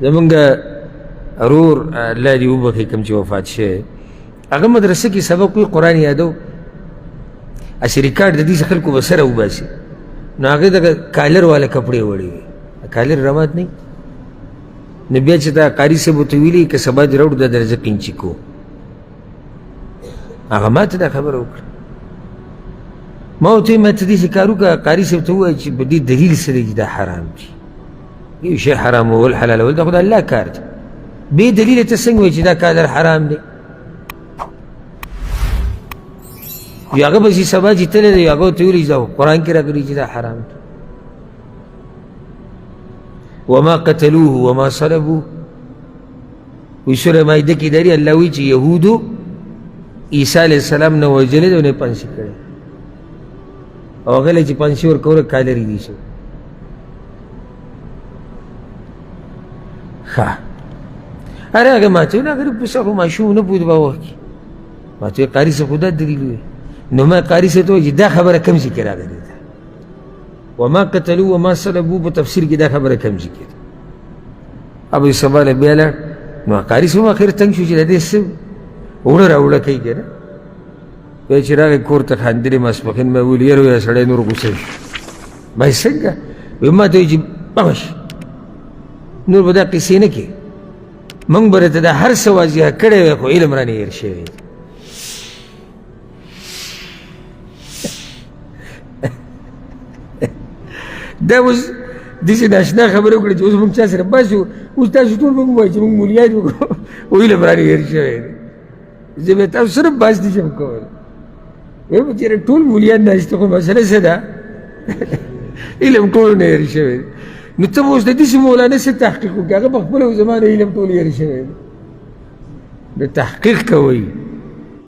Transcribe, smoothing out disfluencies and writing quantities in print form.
زمونږ ورور الله دې وبخي کوم چې وفات شوی هغه مدرسه کې سبق وي قرآن یادو اسې ریکارډ د دې خلکو به سره وباسي نو هغې دغه کالر والا کپړې وړې وي کالر رمات نه نو بیا چې دا قاري صاحب ورته ویلي که سبا دې راوړو دا درځه قینچي کو هغه ما ته دا خبره وکړه ما ورته ویل ما ته داسې کار وکړه قاري صاحب ته ووایه چې په دې دلیل څه دی چې دا حرام دي یو شی حرامول حلالول دا خو د الله کار دی بې دلیله ته څنګه وایي چې دا کالر حرام دی یو هغه پسې سبا چې تللی دی هغه ورته ویلي چې دا قرآن کې راغلي چې دا حرام دی وما قتلوه وما صلبوه وی سوره مائده کې داري الله وی چې یهودو عیسی علیه السلام نه وژلې دی او نه یې پانسي کړی او هغه له چې پانسي ورکوله کالر یې ایښی ښه اره هغه ما ته ویل هغه پسه خو ماشوم نه پوهېد په وخت کې ما ته ویل قاري صاحب خو دا دلیل وی نو ما قاري صاحب ته وایي چې دا خبره کوم ځای کې راغلې ده وما قتلوا وما صلبوا په تفسیر کې دا خبره کوم ځای کې ده ابو سبا له بیا لاړ نو قاري صاحب اخر تنګ شو چې د دې څه وړه راوړه کوي که نه بیا چې راغی کور ته خاندلې ماسپښین مې ویل یاره ویل سړی نور غوسه شو ما یې څنګه وایي ما ته وایي چې بابش نور به دا قیسې نه کې موږ به درته دا هر څه واضحه کړی وی خو علم رانه هېر شوی دا اوس داسې ناشنا خبرې وکړې چې اوس موږ چا سره بس یو اوس تاسو ټول موږ ووایي چې موږ مولیان یو علم رانه هېر شوی دی زه به تاسو سره بحث نه شم کولی وایم چېرې ټول مولیان ناست خو مسله څه ده علم ټول نه هېر شوی دی نو ته به اوس د داسې مولانا څه تحقیق وکړې هغه په خپله زما د علم ټول هېر شوی دی نو تحقیق کوئ